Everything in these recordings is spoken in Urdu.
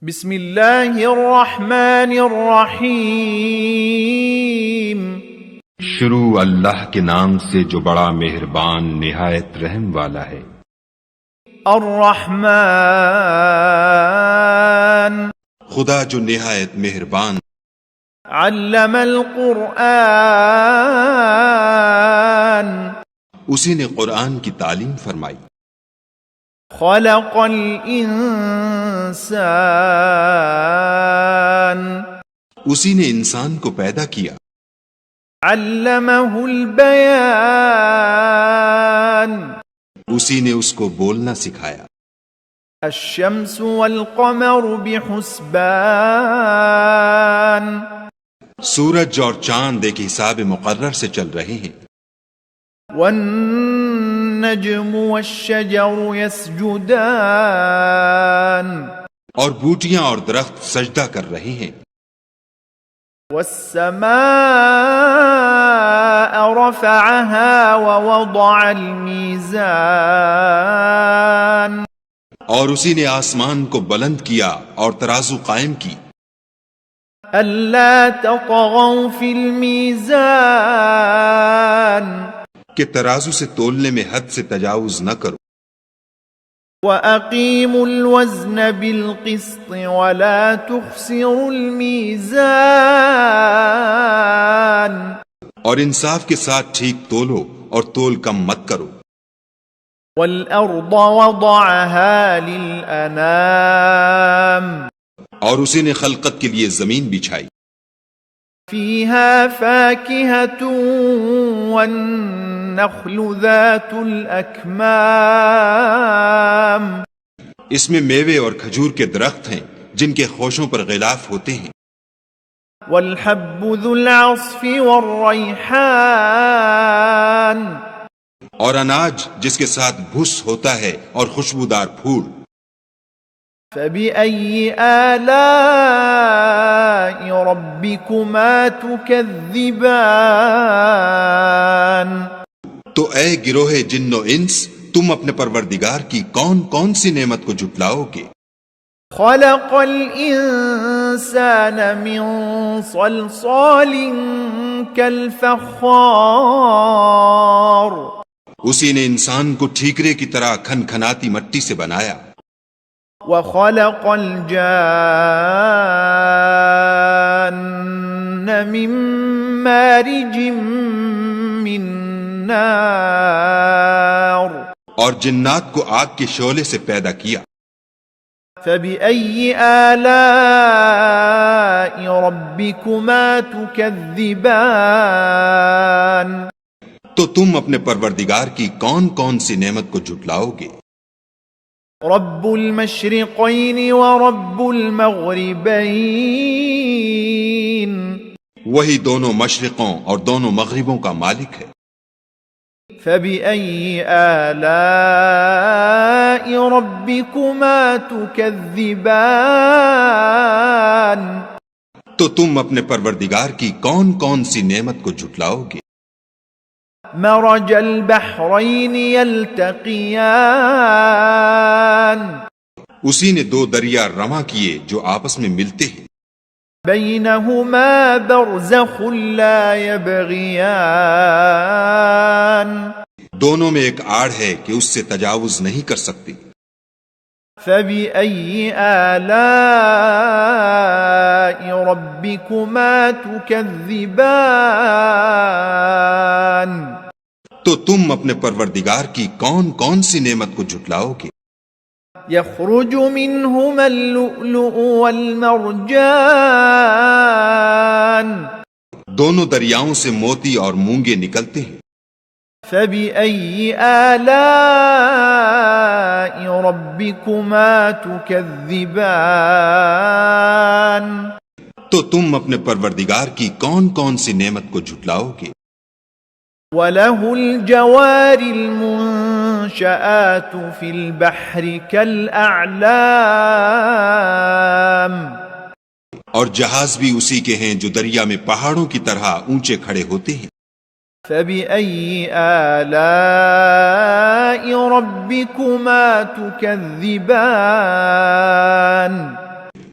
بسم اللہ الرحمن الرحیم۔ شروع اللہ کے نام سے جو بڑا مہربان نہایت رحم والا ہے۔ الرحمن، خدا جو نہایت مہربان، علم القرآن، اسی نے قرآن کی تعلیم فرمائی۔ خلق الانسان، اسی نے انسان کو پیدا کیا۔ علمہ البیان، اسی نے اس کو بولنا سکھایا۔ الشمس والقمر بحسبان، سورج اور چاند ایک حساب مقرر سے چل رہے ہیں۔ والنجم والشجر يسجدان، اور بوٹیاں اور درخت سجدہ کر رہے ہیں۔ والسماء رفعها ووضع الميزان، اور اسی نے آسمان کو بلند کیا اور ترازو قائم کی۔ ألا تطغوا في الميزان، کہ ترازو سے تولنے میں حد سے تجاوز نہ کرو۔ وَأَقِيمُوا الْوَزْنَ بِالْقِسْطِ وَلَا تُخْسِرُوا الْمِيزَانَ، اور انصاف کے ساتھ ٹھیک تولو اور تول کم مت کرو۔ وَالْأَرْضَ وَضَعَهَا لِلْأَنَامِ، اور اسی نے خلقت کے لیے زمین بچھائی۔ فِيهَا فَاكِهَةٌ وَالنَّخْلُ ذَاتُ الْأَكْمَامِ، اس میں میوے اور کھجور کے درخت ہیں جن کے خوشوں پر غلاف ہوتے ہیں۔ وَالْحَبُّ ذُو الْعَصْفِ وَالرَّيْحَانِ، اور اناج جس کے ساتھ بھس ہوتا ہے اور خوشبودار پھول۔ فَبِأَيِّ آلَاءِ رَبِّكُمَا تُكَذِّبَانِ، تو اے گروہ جن و انس، تم اپنے پروردگار کی کون کون سی نعمت کو جھٹلاؤ گے؟ خَلَقَ الْإِنسَانَ مِنْ صَلْصَالٍ كَالْفَخَّارِ، اسی نے انسان کو ٹھیکرے کی طرح کھن کھناتی مٹی سے بنایا۔ وَخَلَقَ الْجَانَّ مِن مَّارِجٍ مِّن نَّارٍ، اور جنات کو آگ کے شعلے سے پیدا کیا۔ فَبِأَيِّ آلَاءِ رَبِّكُمَا تُكَذِّبَانِ، تو تم اپنے پروردگار کی کون کون سی نعمت کو جھٹلاؤ گے؟ رب المشرقین ورب المغربین، وہی دونوں مشرقوں اور دونوں مغربوں کا مالک ہے۔ فَبِأَيِّ آلَاءِ رَبِّكُمَا تُكَذِّبَانِ، تو تم اپنے پروردگار کی کون کون سی نعمت کو جھٹلاؤ گے؟ مرج البحرین یلتقیان، اسی نے دو دریا رواں کیے جو آپس میں ملتے ہیں۔ بینہما برزخ لا یبغیان، دونوں میں ایک آڑ ہے کہ اس سے تجاوز نہیں کر سکتے۔ فَبِأَيِّ آلَاءِ رَبِّكُمَا تُكَذِّبَانِ، تو تم اپنے پروردگار کی کون کون سی نعمت کو جھٹلاؤ گے؟ يخرج منهما اللؤلؤ والمرجان، دونوں دریاؤں سے موتی اور مونگے نکلتے ہیں۔ فَبِأَيِّ آلَاءِ رَبِّكُمَا تُكَذِّبَانِ، تو تم اپنے پروردگار کی کون کون سی نعمت کو جھٹلاؤ گے؟ وَلَهُ الْجَوَارِ الْمُنشَآتُ فِي الْبَحْرِ كَالْأَعْلَامِ، اور جہاز بھی اسی کے ہیں جو دریا میں پہاڑوں کی طرح اونچے کھڑے ہوتے ہیں۔ فَبِأَيِّ آلَاءِ رَبِّكُمَا تُكَذِّبَانِ،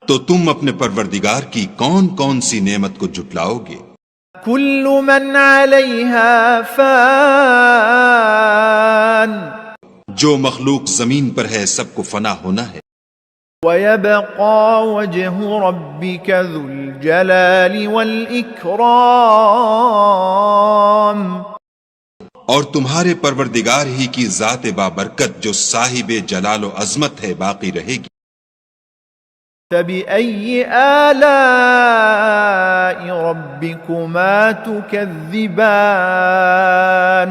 تو تم اپنے پروردگار کی کون کون سی نعمت کو جھٹلاؤ گے؟ كل من عليها فان جو مخلوق زمین پر ہے سب کو فنا ہونا ہے، ويبقى وجه ربك ذو الجلال والإكرام اور تمہارے پروردگار ہی کی ذات بابرکت جو صاحب جلال و عظمت ہے باقی رہے گی۔ فبأي آلاء ربكما تكذبان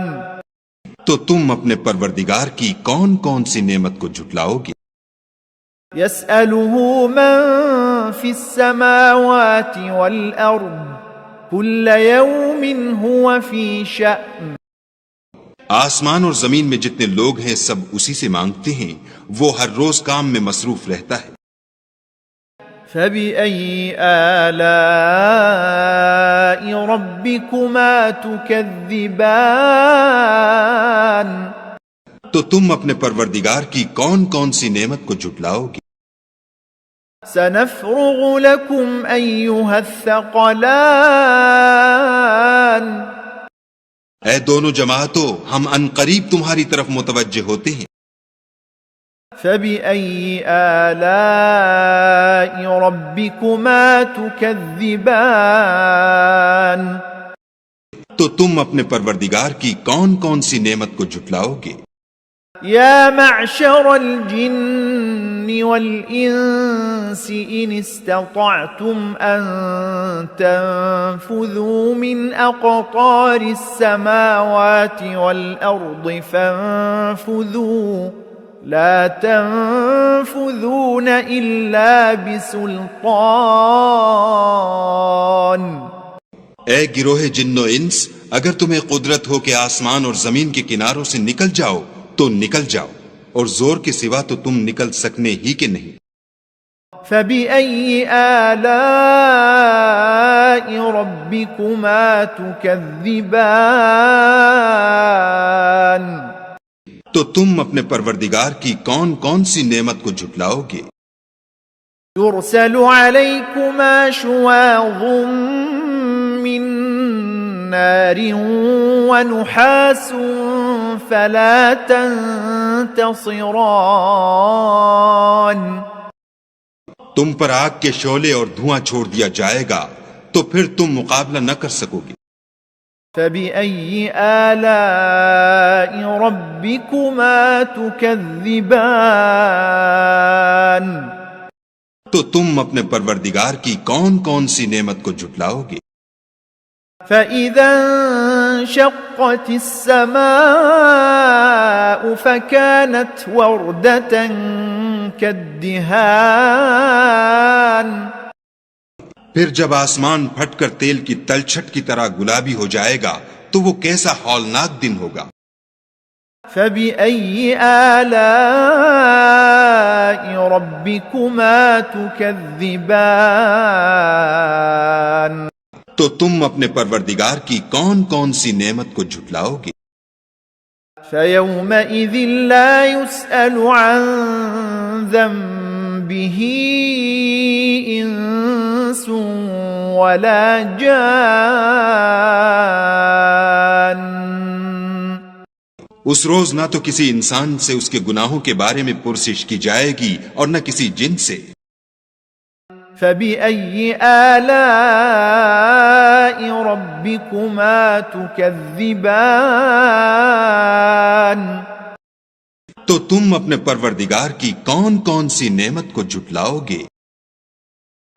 تو تم اپنے پروردگار کی کون کون سی نعمت کو جھٹلاؤ گے؟ يسأله من في السماوات والأرض كل يوم هو في شأن آسمان اور زمین میں جتنے لوگ ہیں سب اسی سے مانگتے ہیں، وہ ہر روز کام میں مصروف رہتا ہے۔ فبأي آلاء ربكما تكذبان تو تم اپنے پروردگار کی کون کون سی نعمت کو جھٹلاؤ گے؟ سنفرغ لكم أيها الثقلان اے دونوں جماعتوں، ہم ان قریب تمہاری طرف متوجہ ہوتے ہیں۔ فبأي آلاء ربكما تكذبان تو تم اپنے پروردگار کی کون کون سی نعمت کو جھٹلاؤ گے؟ يا معشر الجن والإنس إن استطعتم أن تنفذوا من أقطار السماوات والأرض فانفذوا لا تنفذون إلا بسلطان اے گروہ جن و انس، اگر تمہیں قدرت ہو کہ آسمان اور زمین کے کناروں سے نکل جاؤ تو نکل جاؤ، اور زور کے سوا تو تم نکل سکنے ہی کے نہیں۔ فبأي آلاء ربكما تكذبان تو تم اپنے پروردگار کی کون کون سی نعمت کو جھٹلاؤ گے؟ يرسل عليكما شواظ من نار ونحاس فلا تنتصران تم پر آگ کے شعلے اور دھواں چھوڑ دیا جائے گا تو پھر تم مقابلہ نہ کر سکو گے۔ فبأي آلاء ربكما تكذبان تو تم اپنے پروردگار کی کون کون سی نعمت کو جھٹلاؤ گے؟ فإذا انشقت السماء فكانت وردة كالدهان پھر جب آسمان پھٹ کر تیل کی تلچھٹ کی طرح گلابی ہو جائے گا تو وہ کیسا ہولناک دن ہوگا۔ فبأي آلاء ربكما تكذبان تو تم اپنے پروردگار کی کون کون سی نعمت کو جھٹلاؤ گے؟ فيومئذ لا يسأل عن ذنبه إنس ولا جان اس روز نہ تو کسی انسان سے اس کے گناہوں کے بارے میں پرسش کی جائے گی اور نہ کسی جن سے۔ فبأي آلاء ربكما تكذبان تو تم اپنے پروردگار کی کون کون سی نعمت کو جھٹلاؤ گے؟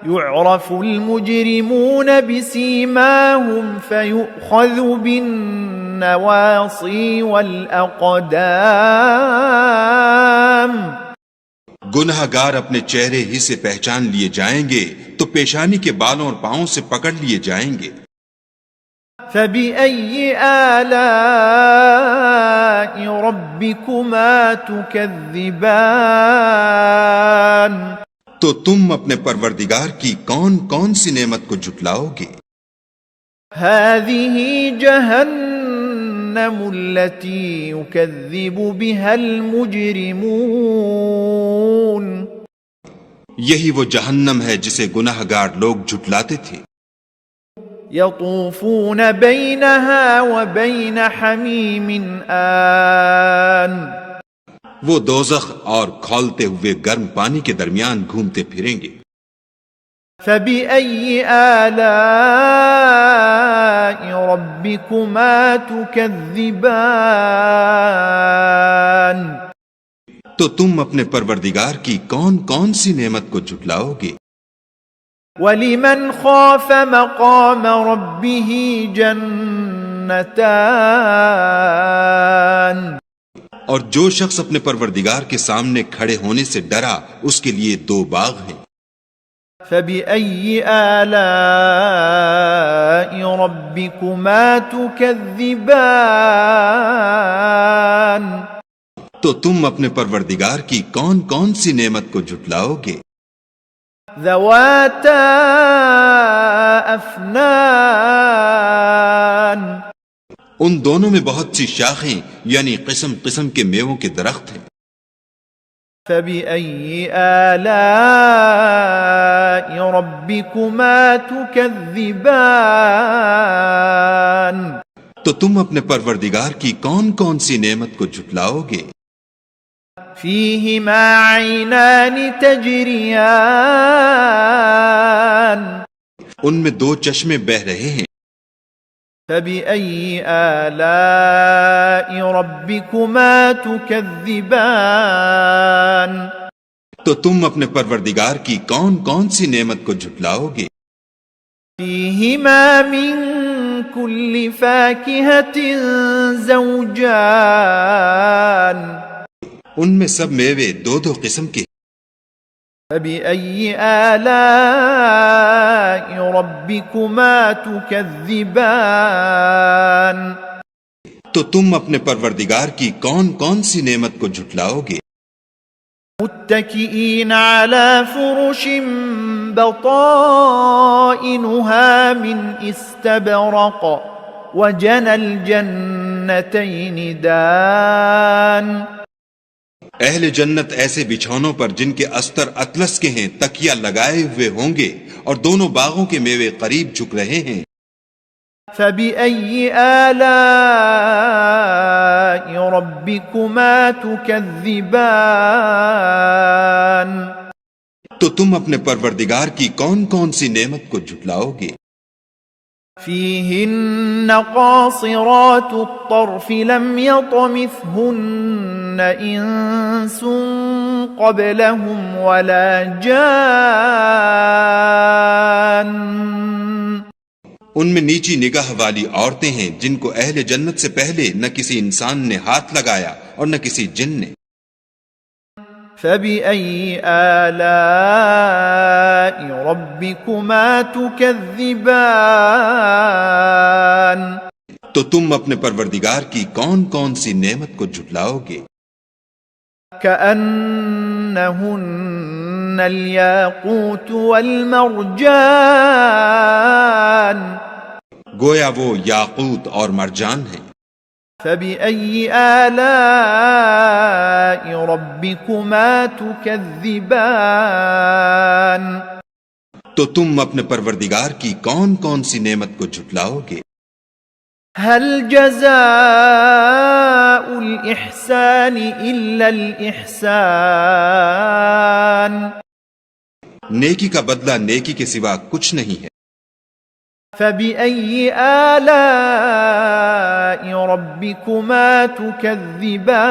يعرف المجرمون بسيماهم فيؤخذ بالنواصي والأقدام گناہ گار اپنے چہرے ہی سے پہچان لیے جائیں گے تو پیشانی کے بالوں اور پاؤں سے پکڑ لیے جائیں گے۔ فبأي آلاء ربكما تكذبان تو تم اپنے پروردگار کی کون کون سی نعمت کو جھٹلاؤ گے؟ هذه جهنم التي يكذب بها المجرمون یہی وہ جہنم ہے جسے گناہ گار لوگ جھٹلاتے تھے. يطوفون بينها وبين حميم آن وہ دوزخ اور کھولتے ہوئے گرم پانی کے درمیان گھومتے پھریں گے. فبأي آلاء ربكما تكذبان تو تم اپنے پروردگار کی کون کون سی نعمت کو جھٹلاؤ گے؟ ولمن خاف مقام ربه جنتان اور جو شخص اپنے پروردگار کے سامنے کھڑے ہونے سے ڈرا اس کے لیے 2 باغ ہیں. فبأي آلاء ربكما تكذبان تو تم اپنے پروردگار کی کون کون سی نعمت کو جھٹلاؤ گے؟ ذواتا افنان ان دونوں میں بہت سی شاخیں یعنی قسم قسم کے میووں کے درخت ہیں. فبأي آلاء ربكما تكذبان تو تم اپنے پروردگار کی کون کون سی نعمت کو جھٹلاؤ گے؟ فيهما عينان تجريان ان میں 2 چشمے بہہ رہے ہیں. فبأي آلاء ربكما تكذبان تو تم اپنے پروردگار کی کون کون سی نعمت کو جھٹلاؤ گے؟ فيهما من كل فاكهة زوجان ان میں سب میوے 2 قسم کے. فبأي آلاء ربكما تكذبان تو تم اپنے پروردگار کی کون کون سی نعمت کو جھٹلاؤ گے؟ متكئين على فرش بطائنها من استبرق وجنى الجنتين دان اہل جنت ایسے بچھونوں پر جن کے استر اطلس کے ہیں تکیہ لگائے ہوئے ہوں گے اور دونوں باغوں کے میوے قریب جھک رہے ہیں. فبأي آلاء ربكما تكذبان تو تم اپنے پروردگار کی کون کون سی نعمت کو جھٹلاؤ گے؟ فيهن قاصرات الطرف لم يطمثهن إنس قبلهم ولا جان ان میں نیچی نگاہ والی عورتیں ہیں جن کو اہل جنت سے پہلے نہ کسی انسان نے ہاتھ لگایا اور نہ کسی جن نے. فبأي آلاء ربكما تكذبان تو تم اپنے پروردگار کی کون کون سی نعمت کو جھٹلاؤ گے؟ كأنهن الياقوت والمرجان گویا وہ یاقوت اور مرجان ہیں. فبأي آلاء ربكما تكذبان تو تم اپنے پروردگار کی کون کون سی نعمت کو جھٹلاؤ گے؟ هل جزاء الإحسان إلا الإحسان نیکی کا بدلہ نیکی کے سوا کچھ نہیں ہے. فبأي آلاء ربكما تكذبان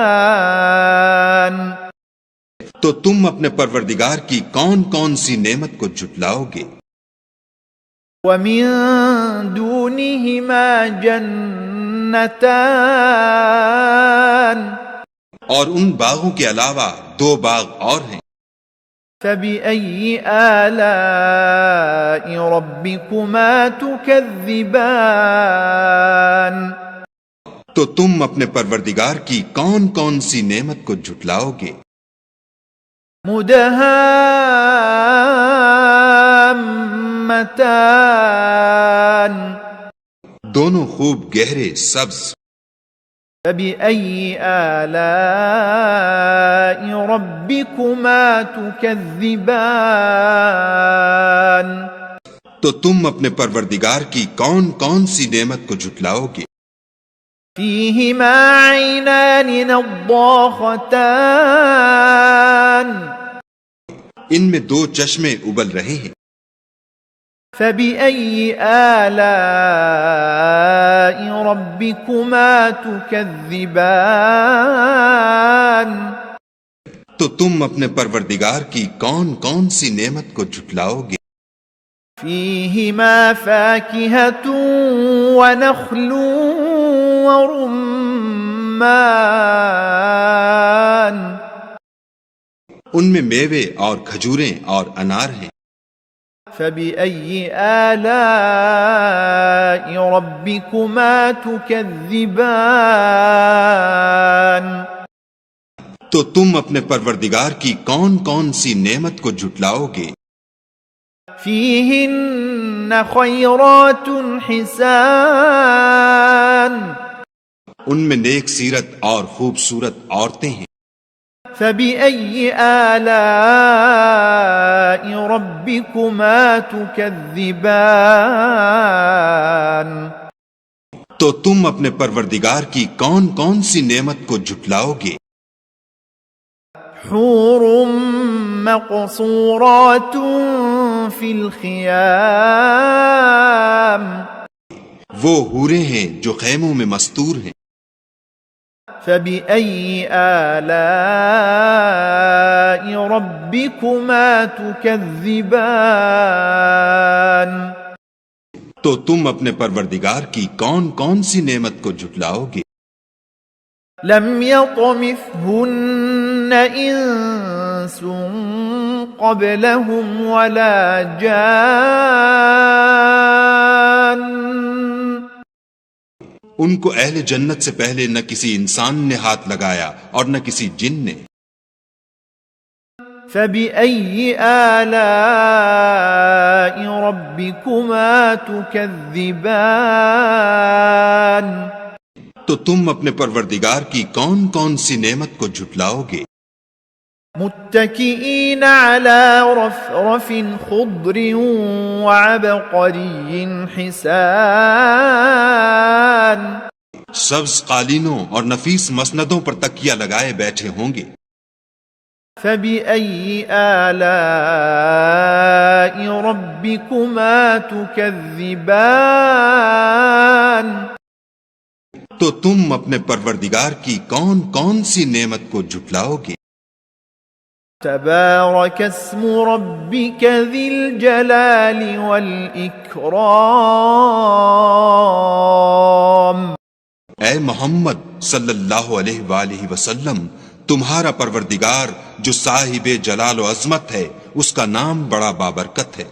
تو تم اپنے پروردگار کی کون کون سی نعمت کو جھٹلاؤ گے؟ ومن دونهما جنتان اور ان باغوں کے علاوہ 2 باغ اور ہیں. فبأي آلاء ربكما تكذبان تو تم اپنے پروردگار کی کون کون سی نعمت کو جھٹلاؤ گے؟ مدہامتان دونوں خوب گہرے سبز. فبأي آلاء ربكما تكذبان تو تم اپنے پروردگار کی کون کون سی نعمت کو جھٹلاؤ گے؟ فيهما عينان نضاختان ان میں دو چشمے ابل رہے ہیں۔ فبأي آلاء ربكما تكذبان تو تم اپنے پروردگار کی کون کون سی نعمت کو جھٹلاؤ گے؟ فيهما فاكهة ونخل ورمان ان میں میوے اور کھجوریں اور انار ہیں۔ فبأي آلاء ربكما تكذبان تو تم اپنے پروردگار کی کون کون سی نعمت کو جھٹلاؤ گے؟ فيهن خيرات حسان ان میں نیک سیرت اور خوبصورت عورتیں ہیں۔ فبأي آلاء ربكما تكذبان تو تم اپنے پروردگار کی کون کون سی نعمت کو جھٹلاؤ گے؟ حور مقصورات في الخيام وہ حوریں ہیں جو خیموں میں مستور ہیں۔ فبأي آلاء ربكما تكذبان تو تم اپنے پروردگار کی کون کون سی نعمت کو جھٹلاؤ گے؟ لم يطمثهن انس قبلهم ولا جان ان کو اہل جنت سے پہلے نہ کسی انسان نے ہاتھ لگایا اور نہ کسی جن نے۔ فبأي آلاء ربكما تكذبان تو تم اپنے پروردگار کی کون کون سی نعمت کو جھٹلاؤ گے؟ متكئين على رفرف خضر وعبقري حسان سبز قالینوں اور نفیس مسندوں پر تکیہ لگائے بیٹھے ہوں گے۔ فبأي آلاء ربكما تكذبان تو تم اپنے پروردگار کی کون کون سی نعمت کو جھٹلاؤ گے؟ تبارك اسم ربك ذي الجلال والإكرام اے محمد صلی اللہ علیہ وآلہ وسلم، تمہارا پروردگار جو صاحب جلال و عظمت ہے، اس کا نام بڑا بابرکت ہے۔